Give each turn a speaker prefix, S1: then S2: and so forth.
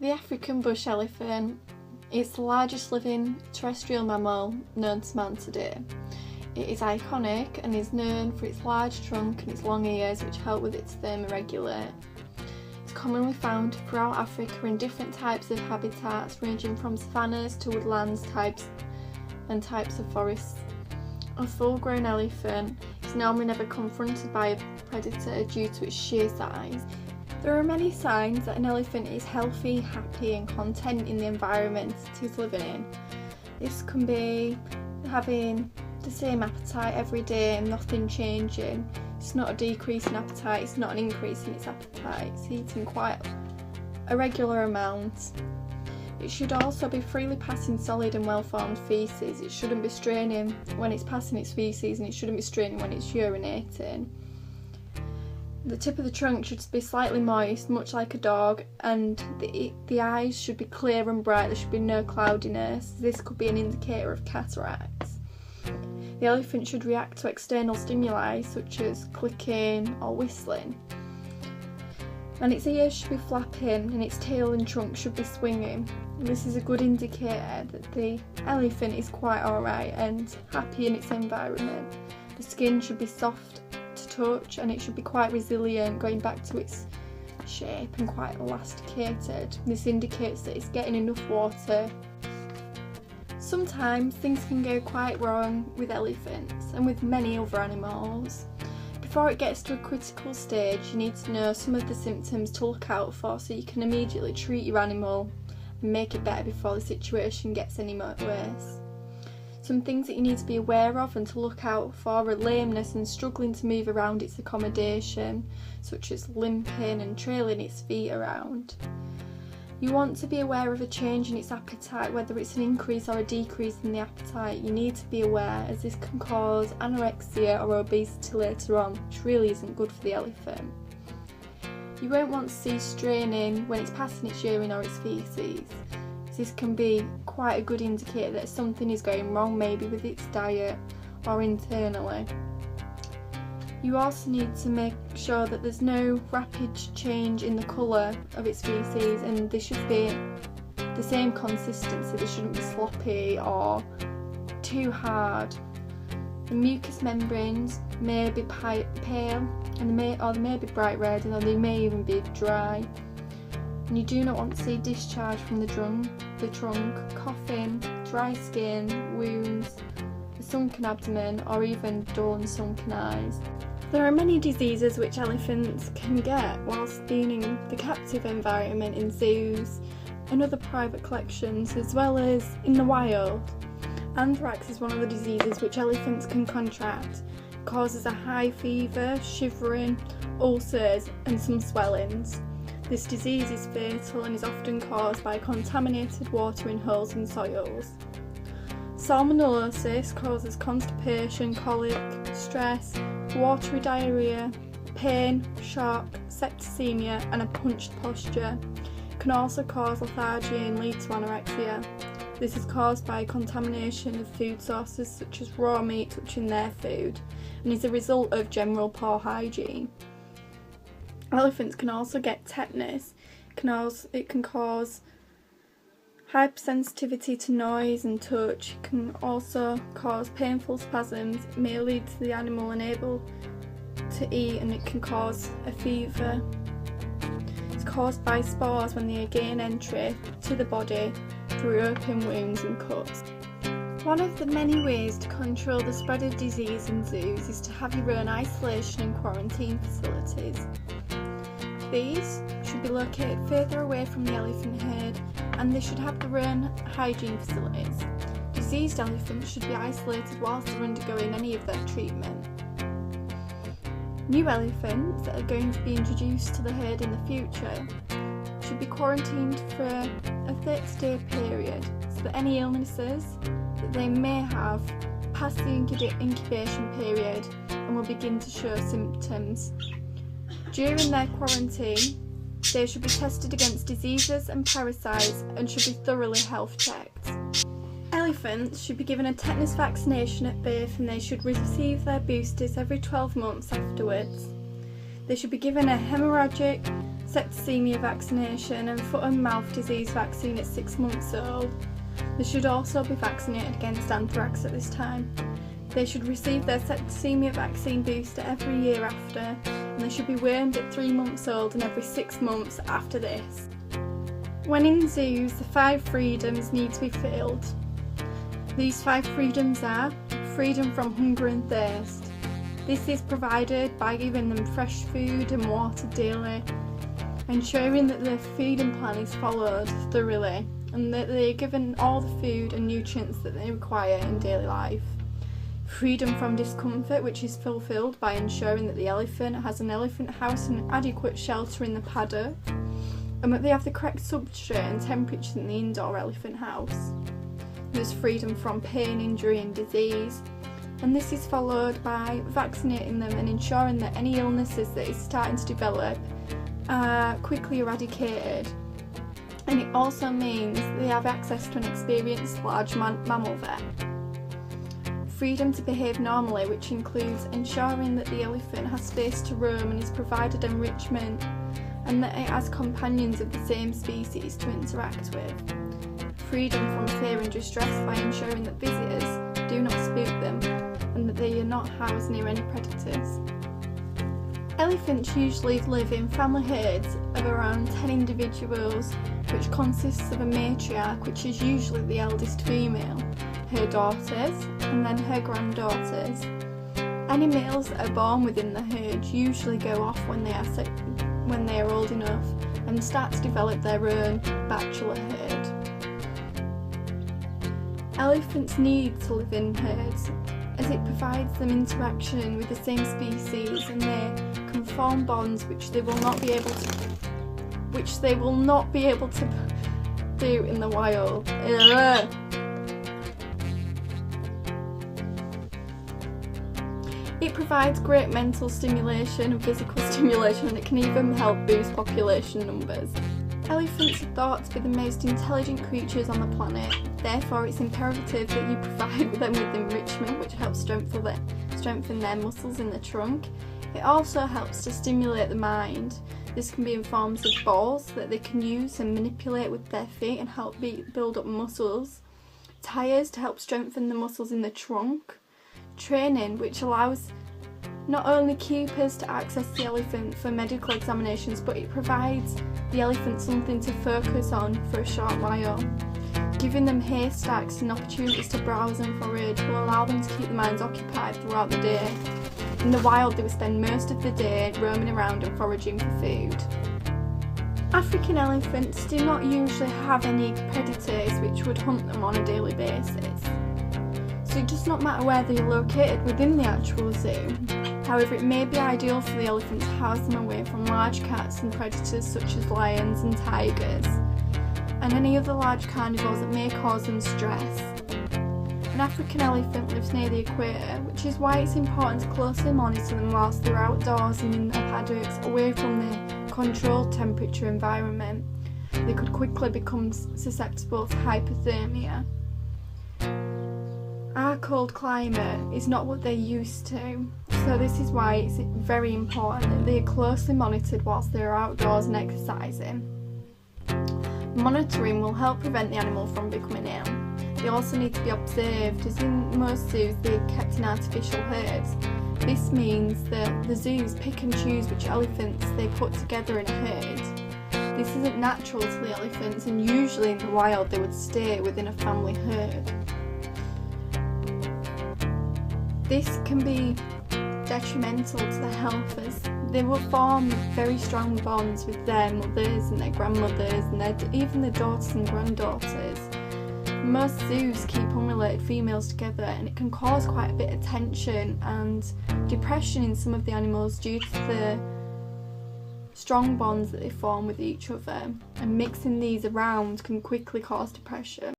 S1: The African bush elephant is the largest living terrestrial mammal known to man today. It is iconic and is known for its large trunk and its long ears, which help with its thermoregulate. It's commonly found throughout Africa in different types of habitats, ranging from savannas to woodlands types of forests. A full-grown elephant is normally never confronted by a predator due to its sheer size. There are many signs that an elephant is healthy, happy and content in the environment it is living in. This can be having the same appetite every day and nothing changing. It's not a decrease in appetite, it's not an increase in its appetite. It's eating quite a regular amount. It should also be freely passing solid and well-formed faeces. It shouldn't be straining when it's passing its faeces, and it shouldn't be straining when it's urinating. The tip of the trunk should be slightly moist, much like a dog, and the eyes should be clear and bright. There should be no cloudiness. This could be an indicator of cataracts. The elephant should react to external stimuli such as clicking or whistling. And its ears should be flapping and its tail and trunk should be swinging. This is a good indicator that the elephant is quite alright and happy in its environment. The skin should be soft to touch and it should be quite resilient, going back to its shape, and quite elasticated. This indicates that it's getting enough water. Sometimes things can go quite wrong with elephants and with many other animals. Before it gets to a critical stage, you need to know some of the symptoms to look out for so you can immediately treat your animal and make it better before the situation gets any more worse. Some things that you need to be aware of and to look out for are lameness and struggling to move around its accommodation, such as limping and trailing its feet around. You want to be aware of a change in its appetite, whether it's an increase or a decrease in the appetite. You need to be aware, as this can cause anorexia or obesity later on, which really isn't good for the elephant. You won't want to see straining when it's passing its urine or its faeces. This can be quite a good indicator that something is going wrong, maybe with its diet or internally. You also need to make sure that there's no rapid change in the colour of its faeces, and they should be the same consistency. They shouldn't be sloppy or too hard. The mucous membranes may be pale, and they may be bright red, or they may even be dry. And you do not want to see discharge from the trunk, coughing, dry skin, wounds, a sunken abdomen, or even dull and sunken eyes. There are many diseases which elephants can get whilst being in the captive environment in zoos and other private collections, as well as in the wild. Anthrax is one of the diseases which elephants can contract. It causes a high fever, shivering, ulcers and some swellings. This disease is fatal and is often caused by contaminated water in holes in soils. Salmonellosis causes constipation, colic, stress, watery diarrhoea, pain, shock, septicemia and a punched posture. It can also cause lethargy and lead to anorexia. This is caused by contamination of food sources such as raw meat touching their food, and is a result of general poor hygiene. Elephants can also get tetanus. It can cause hypersensitivity to noise and touch. It can also cause painful spasms. It may lead to the animal unable to eat, and it can cause a fever. It's caused by spores when they gain entry to the body through open wounds and cuts. One of the many ways to control the spread of disease in zoos is to have your own isolation and quarantine facilities. These should be located further away from the elephant herd, and they should have their own hygiene facilities. Diseased elephants should be isolated whilst they're undergoing any of their treatment. New elephants that are going to be introduced to the herd in the future should be quarantined for a 30-day period so that any illnesses that they may have pass the incubation period and will begin to show symptoms. During their quarantine, they should be tested against diseases and parasites and should be thoroughly health checked. Elephants should be given a tetanus vaccination at birth, and they should receive their boosters every 12 months afterwards. They should be given a hemorrhagic septicemia vaccination and foot and mouth disease vaccine at 6 months old. They should also be vaccinated against anthrax at this time. They should receive their septicemia vaccine booster every year after, and they should be wormed at 3 months old and every 6 months after this. When in zoos, the 5 freedoms need to be fulfilled. These 5 freedoms are freedom from hunger and thirst. This is provided by giving them fresh food and water daily, ensuring that the feeding plan is followed thoroughly and that they are given all the food and nutrients that they require in daily life. Freedom from discomfort, which is fulfilled by ensuring that the elephant has an elephant house and adequate shelter in the paddock, and that they have the correct substrate and temperature in the indoor elephant house. There's freedom from pain, injury and disease, and this is followed by vaccinating them and ensuring that any illnesses that is starting to develop are quickly eradicated. And it also means they have access to an experienced large mammal vet. Freedom to behave normally, which includes ensuring that the elephant has space to roam and is provided enrichment, and that it has companions of the same species to interact with. Freedom from fear and distress by ensuring that visitors do not spook them and that they are not housed near any predators. Elephants usually live in family herds of around 10 individuals, which consists of a matriarch, which is usually the eldest female, her daughters, and then her granddaughters. Any males that are born within the herd usually go off when they are old enough and start to develop their own bachelor herd. Elephants need to live in herds as it provides them interaction with the same species, and they can form bonds which they will not be able to do in the wild. It provides great mental stimulation and physical stimulation, and it can even help boost population numbers. Elephants are thought to be the most intelligent creatures on the planet, therefore it's imperative that you provide them with enrichment which helps strengthen their muscles in the trunk. It also helps to stimulate the mind. This can be in forms of balls that they can use and manipulate with their feet and help build up muscles. Tires to help strengthen the muscles in the trunk. Training, which allows not only keepers to access the elephant for medical examinations, but it provides the elephant something to focus on for a short while. Giving them haystacks and opportunities to browse and forage will allow them to keep their minds occupied throughout the day. In the wild, they will spend most of the day roaming around and foraging for food. African elephants do not usually have any predators which would hunt them on a daily basis, so it does not matter where they are located within the actual zoo. However, it may be ideal for the elephant to house them away from large cats and predators such as lions and tigers, and any other large carnivores that may cause them stress. An African elephant lives near the equator, which is why it's important to closely monitor them whilst they're outdoors and in their paddocks, away from the controlled temperature environment. They could quickly become susceptible to hypothermia. Our cold climate is not what they're used to, so this is why it's very important that they are closely monitored whilst they are outdoors and exercising. Monitoring will help prevent the animal from becoming ill. They also need to be observed, as in most zoos they are kept in artificial herds. This means that the zoos pick and choose which elephants they put together in a herd. This isn't natural to the elephants, and usually in the wild they would stay within a family herd. This can be detrimental to their health, as they will form very strong bonds with their mothers and their grandmothers and even their daughters and granddaughters. Most zoos keep unrelated females together, and it can cause quite a bit of tension and depression in some of the animals due to the strong bonds that they form with each other, and mixing these around can quickly cause depression.